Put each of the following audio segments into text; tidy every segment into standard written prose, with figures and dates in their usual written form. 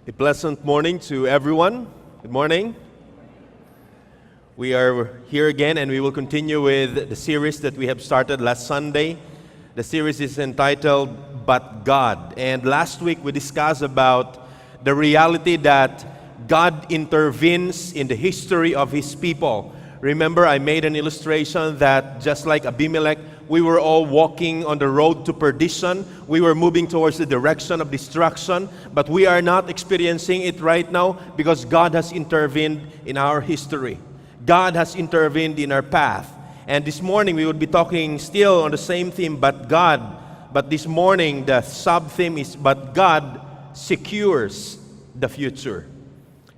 A pleasant morning to everyone. Good morning. We are here again and we will continue with the series that we have started last Sunday. The series is entitled, But God. And last week we discussed about the reality that God intervenes in the history of His people. Remember, I made an illustration that just like Abimelech, we were all walking on the road to perdition. We were moving towards the direction of destruction, but we are not experiencing it right now because God has intervened in our history. God has intervened in our path. And this morning we would be talking still on the same theme, but God. But this morning the sub-theme is, but God secures the future.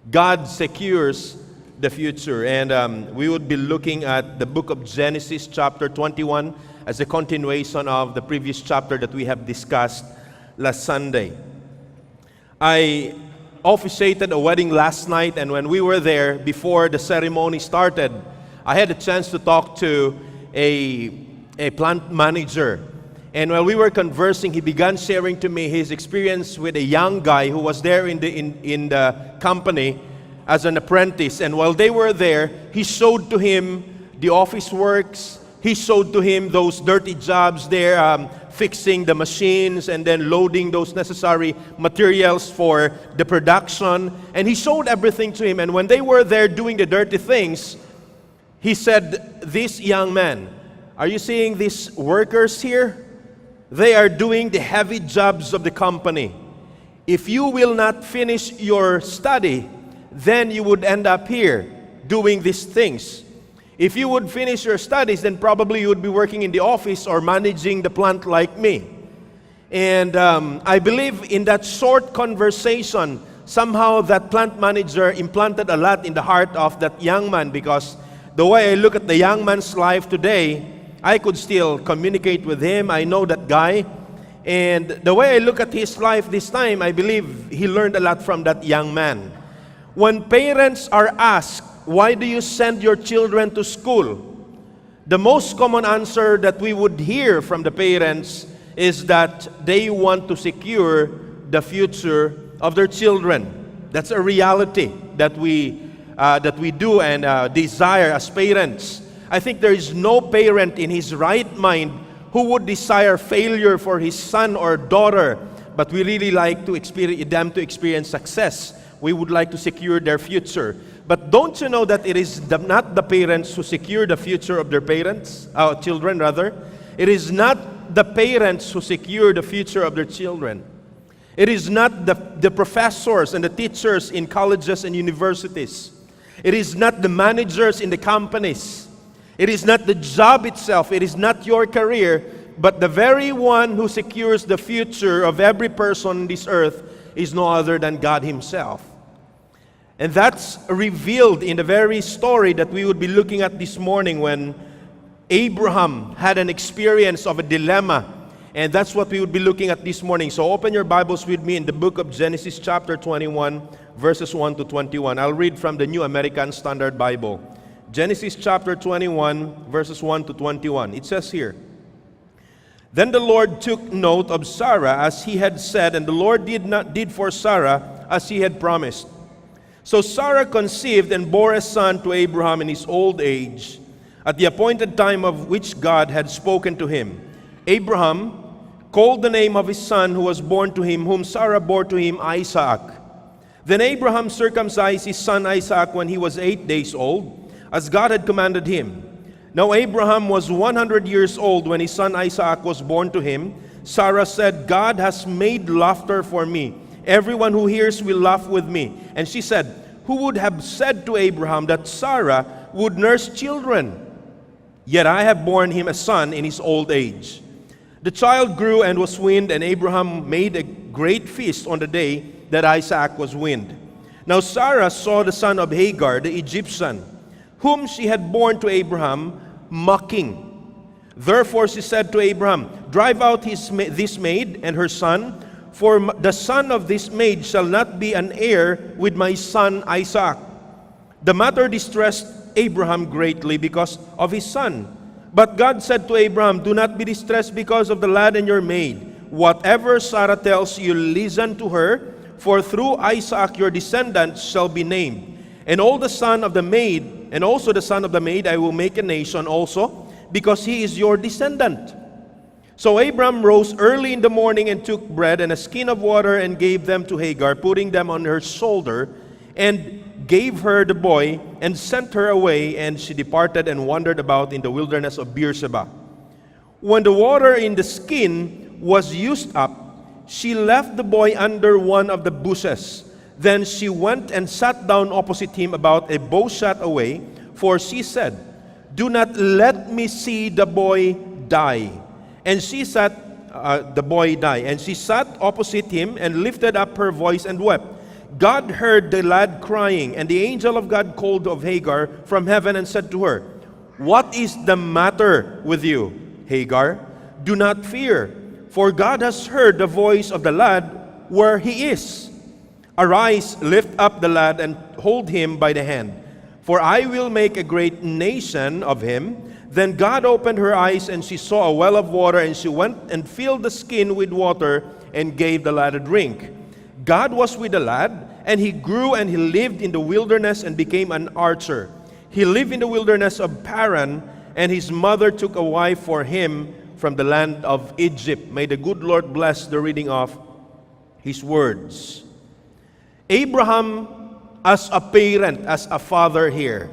God secures the future. And we would be looking at the book of Genesis chapter 21 as a continuation of the previous chapter that we have discussed last Sunday. I officiated a wedding last night, and when we were there, before the ceremony started, I had a chance to talk to a plant manager. And while we were conversing, he began sharing to me his experience with a young guy who was there in the company as an apprentice. And while they were there, he showed to him the office works. He showed to him those dirty jobs there, fixing the machines and then loading those necessary materials for the production. And he showed everything to him. And when they were there doing the dirty things, he said, "This young man, are you seeing these workers here? They are doing the heavy jobs of the company. If you will not finish your study, then you would end up here doing these things. If you would finish your studies, then probably you would be working in the office or managing the plant like me." And I believe in that short conversation, somehow that plant manager implanted a lot in the heart of that young man, because the way I look at the young man's life today, I could still communicate with him. I know that guy. And the way I look at his life this time, I believe he learned a lot from that young man. When parents are asked, "Why do you send your children to school?" the most common answer that we would hear from the parents is that they want to secure the future of their children. That's a reality that we do and desire as parents. I think there is no parent in his right mind who would desire failure for his son or daughter, but we really like to experience success. We would like to secure their future. But don't you know that it is not the parents who secure the future of their children rather? It is not the parents who secure the future of their children. It is not the professors and the teachers in colleges and universities. It is not the managers in the companies. It is not the job itself. It is not your career. But the very one who secures the future of every person on this earth is no other than God Himself. And that's revealed in the very story that we would be looking at this morning, when Abraham had an experience of a dilemma. And that's what we would be looking at this morning. So open your Bibles with me in the book of Genesis chapter 21, verses 1 to 21. I'll read from the New American Standard Bible. Genesis chapter 21, verses 1 to 21. It says here, "Then the Lord took note of Sarah as He had said, and the Lord did for Sarah as He had promised. So Sarah conceived and bore a son to Abraham in his old age, at the appointed time of which God had spoken to him. Abraham called the name of his son who was born to him, whom Sarah bore to him, Isaac. Then Abraham circumcised his son Isaac when he was 8 days old, as God had commanded him. Now Abraham was 100 years old when his son Isaac was born to him. Sarah said, 'God has made laughter for me. Everyone who hears will laugh with me.' And she said, 'Who would have said to Abraham that Sarah would nurse children? Yet I have borne him a son in his old age.' The child grew and was weaned, and Abraham made a great feast on the day that Isaac was weaned. Now Sarah saw the son of Hagar, the Egyptian, whom she had borne to Abraham, mocking. Therefore she said to Abraham, 'Drive out this maid and her son, for the son of this maid shall not be an heir with my son Isaac.' The matter distressed Abraham greatly because of his son. But God said to Abraham, 'Do not be distressed because of the lad and your maid. Whatever Sarah tells you, listen to her, for through Isaac your descendants shall be named. And all the son of the maid, and also the son of the maid, I will make a nation also, because he is your descendant. So Abram rose early in the morning and took bread and a skin of water and gave them to Hagar, putting them on her shoulder, and gave her the boy and sent her away, and she departed and wandered about in the wilderness of Beersheba. When the water in the skin was used up, she left the boy under one of the bushes. Then she went and sat down opposite him about a bow shot away, for she said, "Do not let me see the boy die." And she sat opposite him and lifted up her voice and wept. God heard the lad crying, and the angel of God called of Hagar from heaven and said to her, "What is the matter with you, Hagar? Do not fear, for God has heard the voice of the lad where he is. Arise, lift up the lad and hold him by the hand, for I will make a great nation of him." Then God opened her eyes, and she saw a well of water, and she went and filled the skin with water and gave the lad a drink. God was with the lad, and he grew and he lived in the wilderness and became an archer. He lived in the wilderness of Paran, and his mother took a wife for him from the land of Egypt. May the good Lord bless the reading of his words. Abraham, as a parent, as a father here,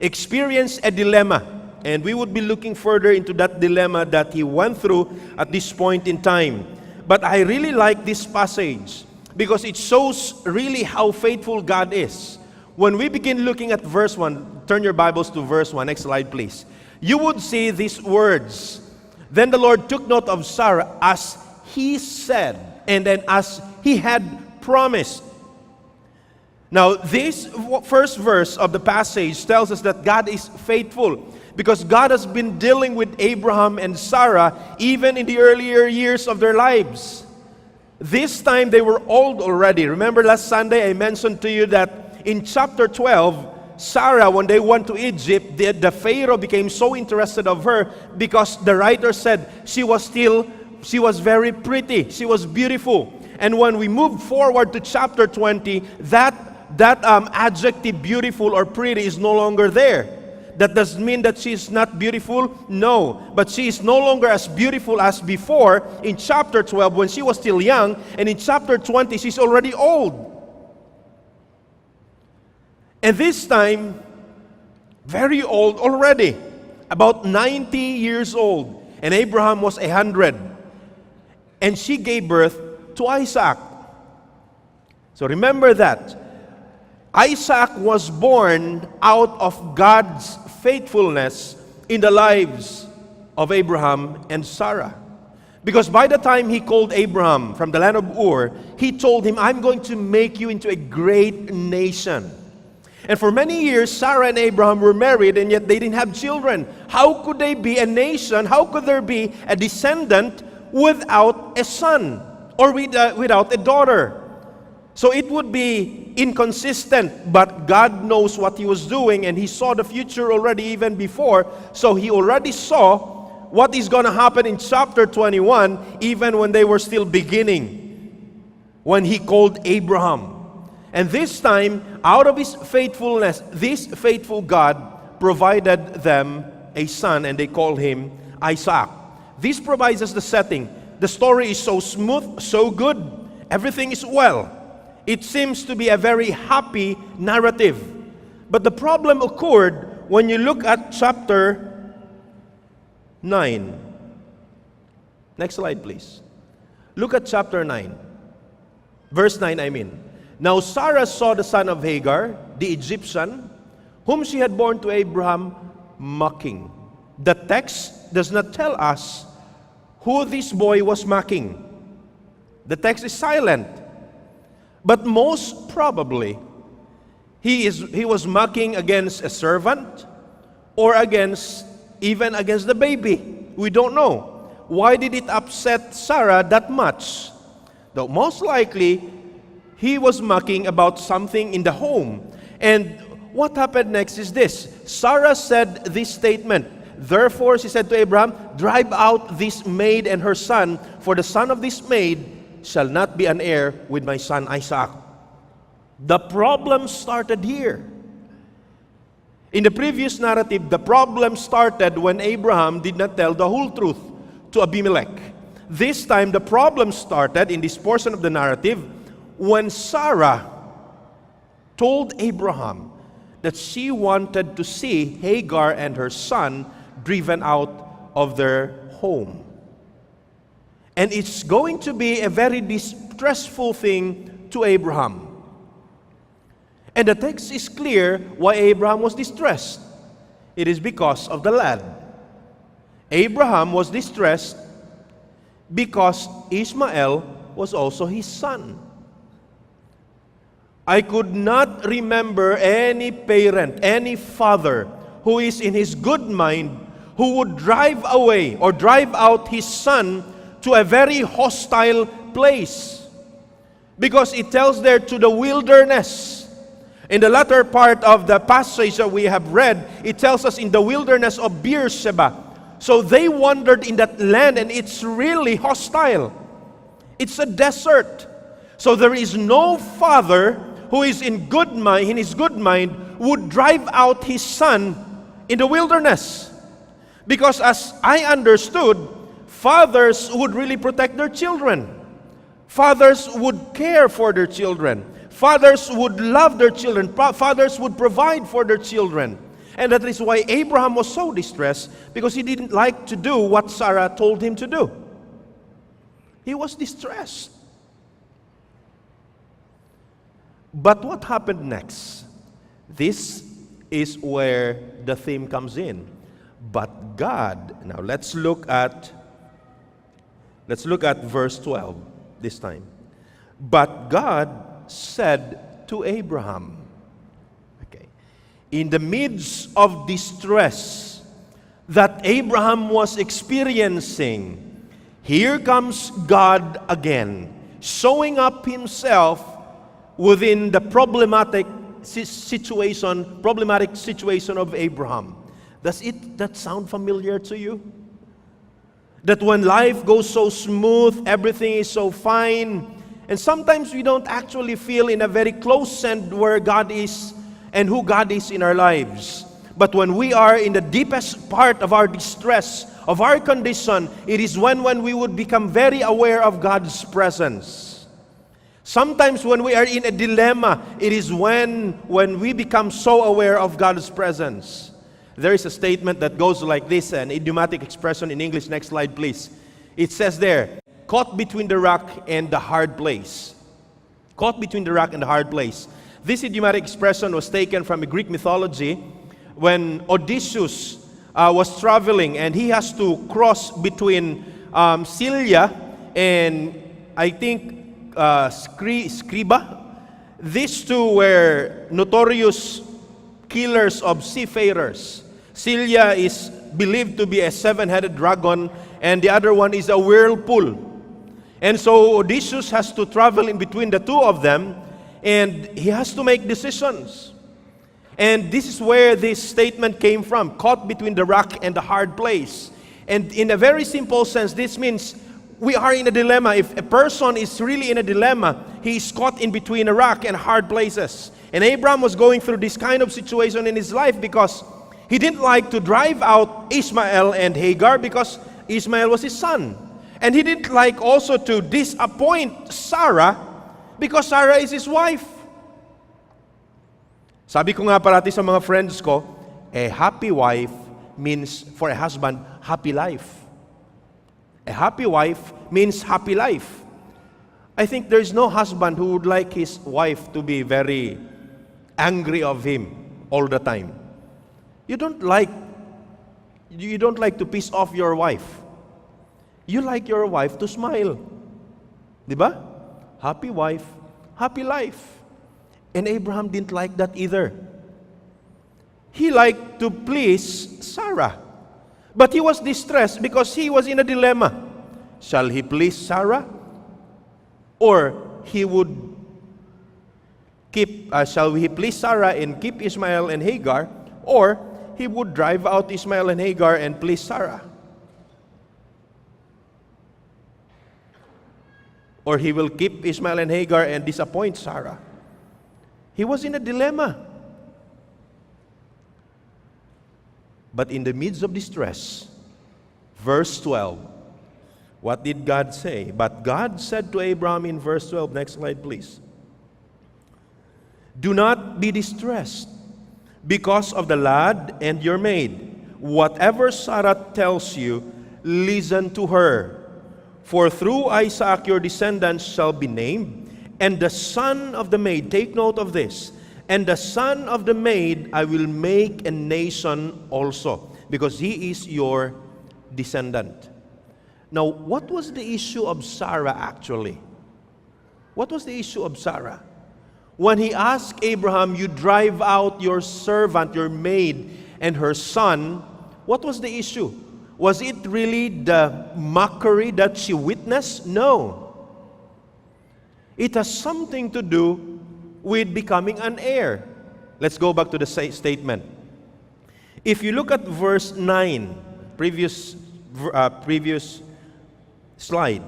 experienced a dilemma. And we would be looking further into that dilemma that he went through at this point in time. But I really like this passage because it shows really how faithful God is. When we begin looking at verse 1, turn your Bibles to verse 1. Next slide, please. You would see these words. Then the Lord took note of Sarah as he said, and then as he had promised. Now, this first verse of the passage tells us that God is faithful, because God has been dealing with Abraham and Sarah even in the earlier years of their lives. This time they were old already. Remember last Sunday I mentioned to you that in chapter 12, Sarah, when they went to Egypt, the Pharaoh became so interested of her because the writer said she was very pretty, she was beautiful. And when we move forward to chapter 20, that adjective beautiful or pretty is no longer there. That doesn't mean that she is not beautiful. No, but she is no longer as beautiful as before in chapter 12 when she was still young, and in chapter 20 she's already old. And this time, very old already, about 90 years old, and Abraham was 100. And she gave birth to Isaac. So remember that. Isaac was born out of God's faithfulness in the lives of Abraham and Sarah. Because by the time he called Abraham from the land of Ur, he told him, "I'm going to make you into a great nation." And for many years, Sarah and Abraham were married, and yet they didn't have children. How could they be a nation? How could there be a descendant without a son or without a daughter? So it would be inconsistent, but God knows what he was doing, and he saw the future already even before. So he already saw what is going to happen in chapter 21, even when they were still beginning, when he called Abraham. And this time, out of his faithfulness, this faithful God provided them a son, and they called him Isaac. This provides us the setting. The story is so smooth, so good. Everything is well. It seems to be a very happy narrative. But the problem occurred when you look at chapter 9. Next slide, please. Look at chapter 9. Verse 9, I mean. Now Sarah saw the son of Hagar, the Egyptian, whom she had borne to Abraham, mocking. The text does not tell us who this boy was mocking. The text is silent. But most probably, he was mocking against a servant or even against the baby. We don't know. Why did it upset Sarah that much? Though most likely, he was mocking about something in the home. And what happened next is this. Sarah said this statement. Therefore, she said to Abraham, "Drive out this maid and her son, for the son of this maid shall not be an heir with my son Isaac. The problem started here. In the previous narrative, the problem started when Abraham did not tell the whole truth to Abimelech. This time, the problem started in this portion of the narrative when Sarah told Abraham that she wanted to see Hagar and her son driven out of their home. And it's going to be a very distressful thing to Abraham. And the text is clear why Abraham was distressed. It is because of the lad. Abraham was distressed because Ishmael was also his son. I could not remember any parent, any father who is in his good mind who would drive away or drive out his son to a very hostile place. Because it tells there to the wilderness. In the latter part of the passage that we have read, it tells us in the wilderness of Beersheba. So they wandered in that land and it's really hostile. It's a desert. So there is no father who is in his good mind would drive out his son in the wilderness. Because as I understood, fathers would really protect their children. Fathers would care for their children. Fathers would love their children. Fathers would provide for their children. And that is why Abraham was so distressed, because he didn't like to do what Sarah told him to do. He was distressed. But what happened next? This is where the theme comes in. But God, now let's look at verse 12 this time. But God said to Abraham, okay, in the midst of distress that Abraham was experiencing, here comes God again, showing up himself within the problematic situation of Abraham. Does that sound familiar to you? That when life goes so smooth, everything is so fine, and sometimes we don't actually feel in a very close sense where God is and who God is in our lives. But when we are in the deepest part of our distress, of our condition, it is when we would become very aware of God's presence. Sometimes when we are in a dilemma, it is when we become so aware of God's presence. There is a statement that goes like this, an idiomatic expression in English. Next slide, please. It says there, caught between the rock and the hard place. Caught between the rock and the hard place. This idiomatic expression was taken from a Greek mythology when Odysseus was traveling and he has to cross between Scylla and I think Scriba. These two were notorious killers of seafarers. Scylla is believed to be a seven-headed dragon, and the other one is a whirlpool. And so Odysseus has to travel in between the two of them, and he has to make decisions. And this is where this statement came from, caught between the rock and the hard place. And in a very simple sense, this means we are in a dilemma. If a person is really in a dilemma, he is caught in between a rock and hard places. And Abraham was going through this kind of situation in his life because he didn't like to drive out Ishmael and Hagar because Ishmael was his son. And he didn't like also to disappoint Sarah because Sarah is his wife. Sabi ko nga parati sa mga friends ko, a happy wife means for a husband, happy life. A happy wife means happy life. I think there's no husband who would like his wife to be very angry of him all the time. You don't like to piss off your wife. You like your wife to smile. Diba? Happy wife, happy life. And Abraham didn't like that either. He liked to please Sarah. But he was distressed because he was in a dilemma. Shall he please Sarah? Or shall he please Sarah and keep Ishmael and Hagar? Or he would drive out Ishmael and Hagar and please Sarah. or he will keep Ishmael and Hagar and disappoint Sarah. He was in a dilemma. But in the midst of distress, verse 12, what did God say? But God said to Abraham in verse 12, next slide please, do not be distressed because of the lad and your maid. Whatever Sarah tells you, listen to her. For through Isaac your descendants shall be named, and the son of the maid, take note of this, and the son of the maid I will make a nation also, because he is your descendant. Now, what was the issue of Sarah actually? What was the issue of Sarah? When he asked Abraham, you drive out your servant, your maid, and her son, what was the issue? Was it really the mockery that she witnessed? No. It has something to do with becoming an heir. Let's go back to the statement. If you look at verse 9, previous slide,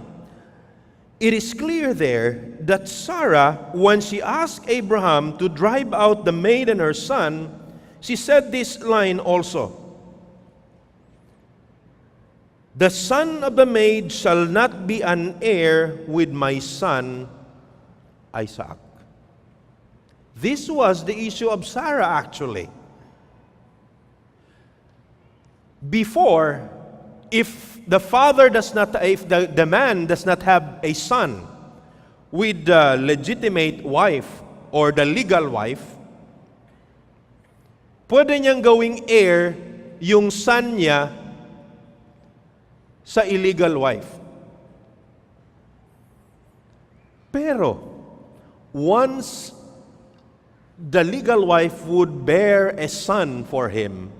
it is clear there that Sarah, when she asked Abraham to drive out the maid and her son, she said this line also, the son of the maid shall not be an heir with my son Isaac. This was the issue of Sarah actually. Before, if the man does not have a son with the legitimate wife or the legal wife, pwede niyang gawing heir yung son niya sa illegal wife. Pero, once the legal wife would bear a son for him,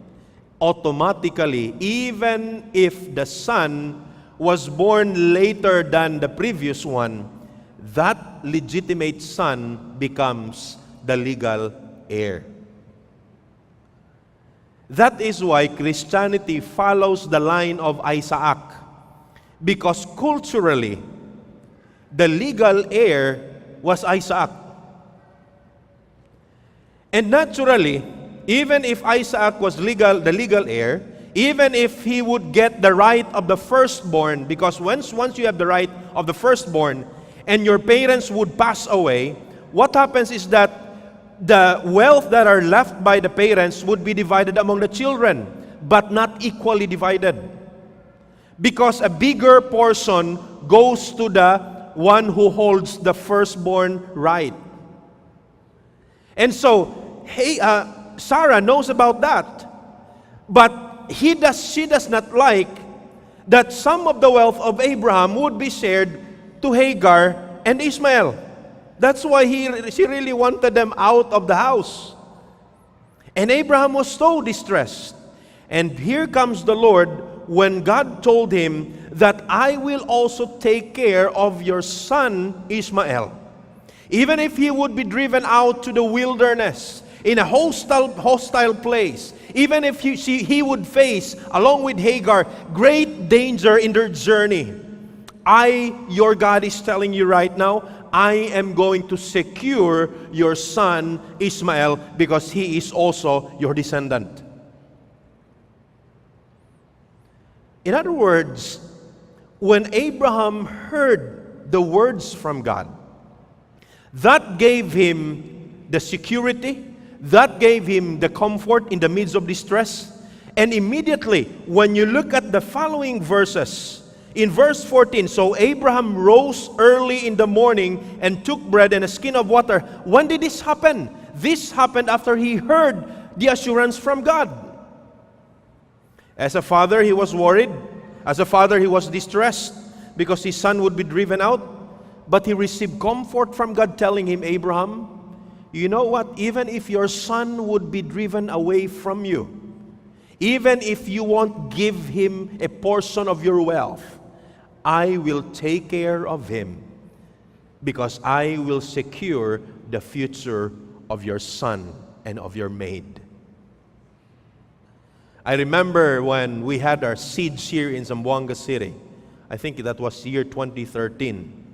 automatically, even if the son was born later than the previous one, that legitimate son becomes the legal heir. That is why Christianity follows the line of Isaac, because culturally, the legal heir was Isaac. And naturally, even if Isaac was the legal heir, even if he would get the right of the firstborn, because once you have the right of the firstborn and your parents would pass away, what happens is that the wealth that are left by the parents would be divided among the children, but not equally divided. Because a bigger portion goes to the one who holds the firstborn right. And so, Sarah knows about that. But she does not like that some of the wealth of Abraham would be shared to Hagar and Ishmael. That's why she really wanted them out of the house. And Abraham was so distressed. And here comes the Lord when God told him that I will also take care of your son Ishmael. Even if he would be driven out to the wilderness, in a hostile place, even if he would face, along with Hagar, great danger in their journey, your God is telling you right now, I am going to secure your son Ishmael because he is also your descendant. In other words, when Abraham heard the words from God, that gave him the security, that gave him the comfort in the midst of distress. And immediately, when you look at the following verses, in verse 14, so Abraham rose early in the morning and took bread and a skin of water. When did this happen? This happened after he heard the assurance from God. As a father, he was worried. As a father, he was distressed because his son would be driven out. But he received comfort from God telling him, Abraham, you know what? Even if your son would be driven away from you, even if you won't give him a portion of your wealth, I will take care of him because I will secure the future of your son and of your maid. I remember when we had our siege here in Zamboanga City. I think that was year 2013.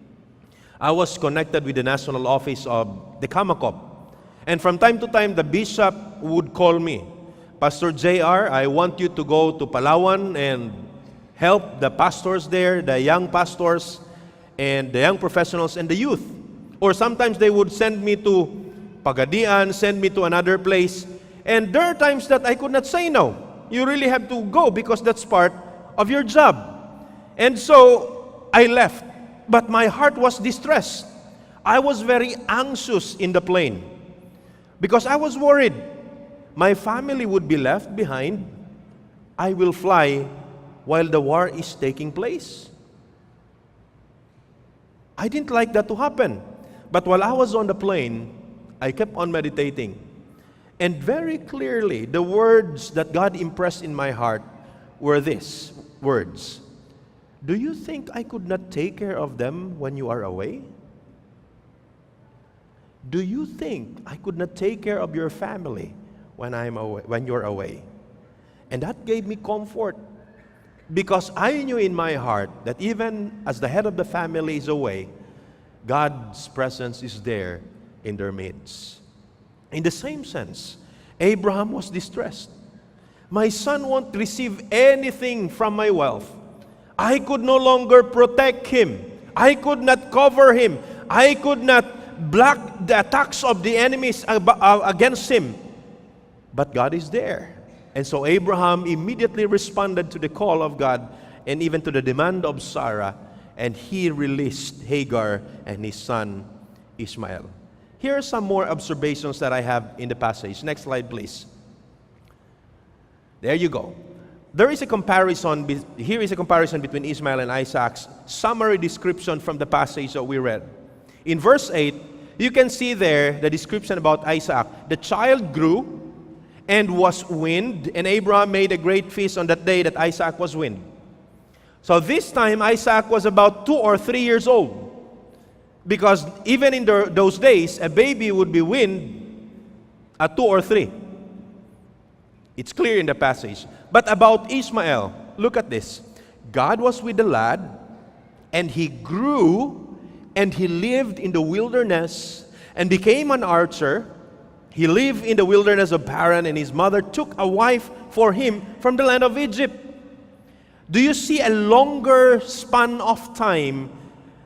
I was connected with the national office of the Kamakop. And from time to time, the bishop would call me, Pastor JR, I want you to go to Palawan and help the pastors there, the young pastors, and the young professionals and the youth. Or sometimes they would send me to Pagadian, send me to another place. And there are times that I could not say no. You really have to go because that's part of your job. And so I left. But my heart was distressed. I was very anxious in the plane because I was worried. My family would be left behind. I will fly while the war is taking place. I didn't like that to happen. But while I was on the plane, I kept on meditating. And very clearly, the words that God impressed in my heart were these words. Do you think I could not take care of them when you are away? Do you think I could not take care of your family when you're away? And that gave me comfort because I knew in my heart that even as the head of the family is away, God's presence is there in their midst. In the same sense, Abraham was distressed. My son won't receive anything from my wealth. I could no longer protect him. I could not cover him. I could not block the attacks of the enemies against him. But God is there. And so Abraham immediately responded to the call of God and even to the demand of Sarah, and he released Hagar and his son Ishmael. Here are some more observations that I have in the passage. Next slide, please. There you go. There is a comparison, here is a comparison between Ishmael and Isaac's summary description from the passage that we read. In verse 8, you can see there the description about Isaac. The child grew and was weaned, and Abraham made a great feast on that day that Isaac was weaned. So this time, Isaac was about 2 or 3 years old. Because even in those days, a baby would be weaned at 2 or 3. It's clear in the passage. But about Ishmael, look at this. God was with the lad, and he grew, and he lived in the wilderness, and became an archer. He lived in the wilderness of Paran, and his mother took a wife for him from the land of Egypt. Do you see a longer span of time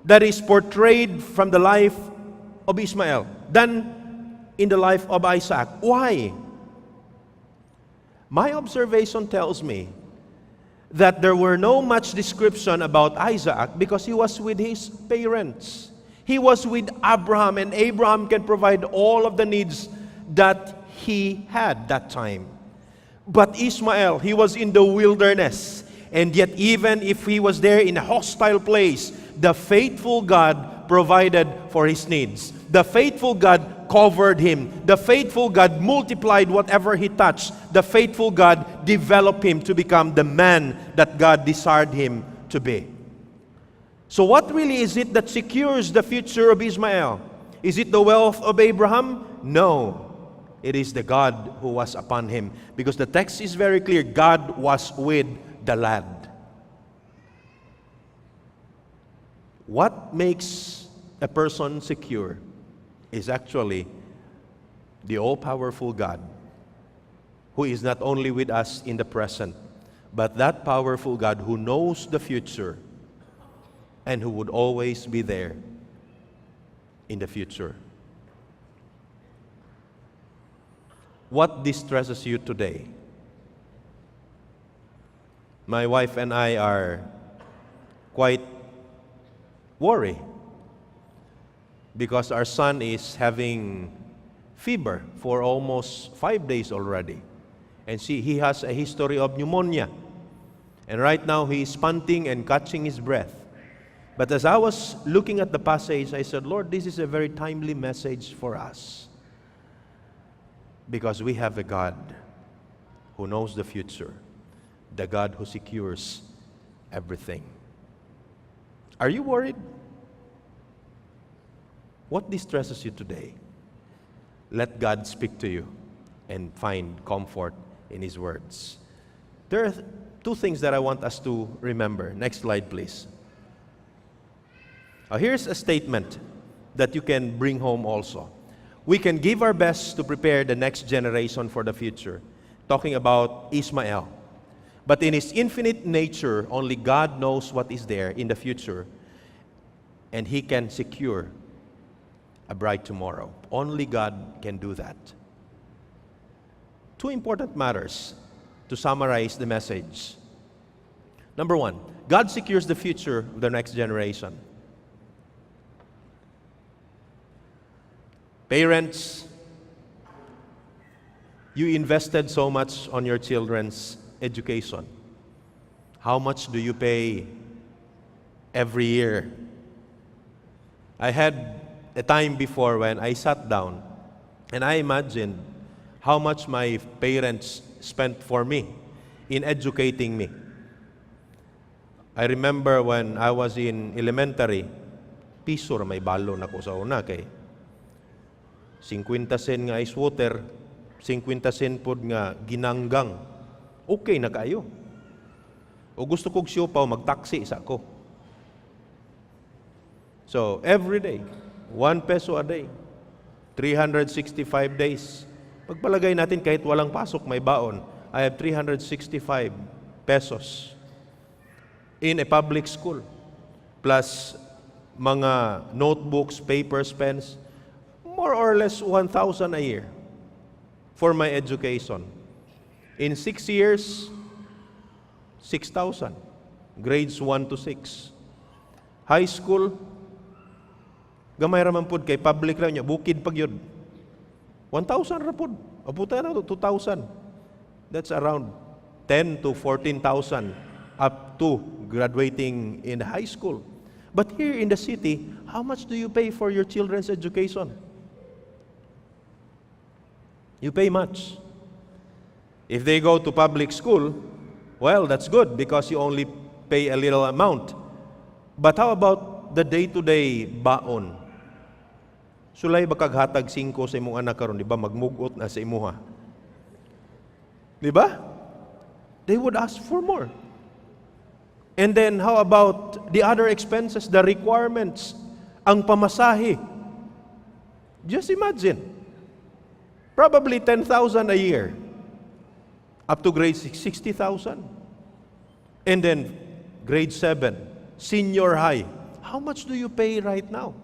that is portrayed from the life of Ishmael than in the life of Isaac? Why? My observation tells me that there were no much description about Isaac because he was with his parents. He was with Abraham, and Abraham can provide all of the needs that he had that time. But Ishmael, he was in the wilderness. And yet even if he was there in a hostile place, the faithful God provided for his needs. The faithful God covered him. The faithful God multiplied whatever he touched. The faithful God developed him to become the man that God desired him to be. So what really is it that secures the future of Ishmael? Is it the wealth of Abraham? No. It is the God who was upon him. Because the text is very clear. God was with the lad. What makes a person secure is actually the all-powerful God, who is not only with us in the present, but that powerful God who knows the future and who would always be there in the future. What distresses you today? My wife and I are quite worried because our son is having fever for almost 5 days already. And he has a history of pneumonia. And right now he is panting and catching his breath. But as I was looking at the passage, I said, Lord, this is a very timely message for us. Because we have a God who knows the future, the God who secures everything. Are you worried? What distresses you today? Let God speak to you and find comfort in His words. There are two things that I want us to remember. Next slide, please. Here's a statement that you can bring home also. We can give our best to prepare the next generation for the future. Talking about Ishmael. But in his infinite nature, only God knows what is there in the future. And he can secure a bright tomorrow. Only God can do that. Two important matters to summarize the message. Number one, God secures the future of the next generation. Parents, you invested so much on your children's education. How much do you pay every year? I had a time before when I sat down and I imagined how much my parents spent for me in educating me. I remember when I was in elementary, piso ra may balon ako sa una kay 50 sen nga ice water, 50 sen pod nga ginanggang. Okay na kayo. O gusto kog siopaw, magtaksi sa ko. So, every day, 1 peso a day, 365 days. Pagpalagay natin kahit walang pasok, may baon. I have 365 pesos in a public school. Plus mga notebooks, papers, pens. More or less 1,000 a year for my education. In 6 years, 6,000. Grades 1 to 6. High school, gamay raman pod kay public lang niya, bukid pag yun. 1,000 ra pod. Abuta na 2,000. That's around 10 to 14,000 up to graduating in high school. But here in the city, how much do you pay for your children's education? You pay much. If they go to public school, well, that's good because you only pay a little amount. But how about the day-to-day baon? Sulay ba kaghatag 5 sa imong anak karon, di ba? Magmugot na sa imuha. Di ba? They would ask for more. And then how about the other expenses, the requirements, ang pamasahe? Just imagine. Probably 10,000 a year. Up to grade 6, 60,000. And then grade 7, senior high. How much do you pay right now?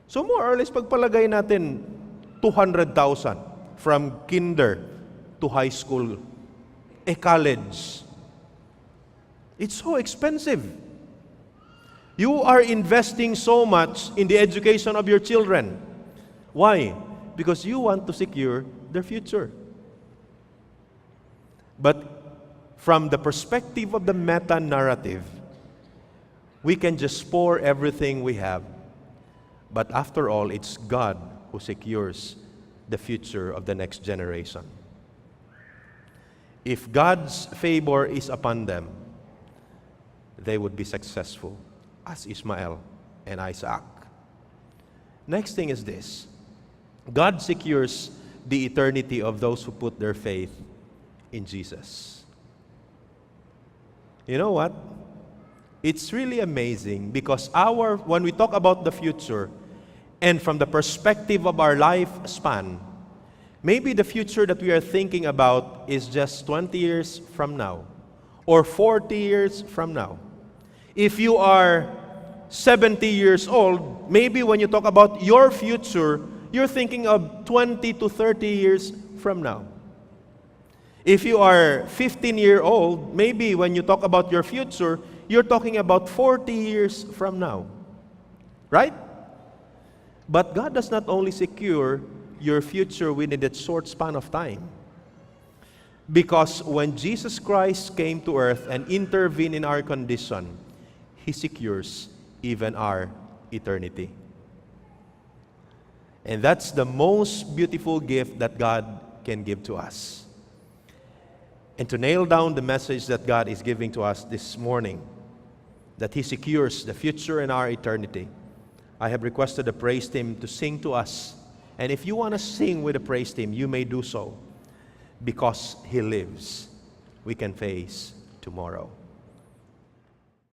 So more or less, pagpalagay natin 200,000 from kinder to high school, college. It's so expensive. You are investing so much in the education of your children. Why? Because you want to secure their future. But from the perspective of the meta-narrative, we can just pour everything we have. But after all, it's God who secures the future of the next generation. If God's favor is upon them, they would be successful as Ishmael and Isaac. Next thing is this. God secures the eternity of those who put their faith in Jesus. You know what? It's really amazing because when we talk about the future and from the perspective of our lifespan, maybe the future that we are thinking about is just 20 years from now or 40 years from now. If you are 70 years old, maybe when you talk about your future, you're thinking of 20 to 30 years from now. If you are 15-year-old, maybe when you talk about your future, you're talking about 40 years from now. Right? But God does not only secure your future within that short span of time. Because when Jesus Christ came to earth and intervened in our condition, He secures even our eternity. And that's the most beautiful gift that God can give to us. And to nail down the message that God is giving to us this morning, that He secures the future and our eternity, I have requested the praise team to sing to us. And if you want to sing with the praise team, you may do so. Because He lives, we can face tomorrow.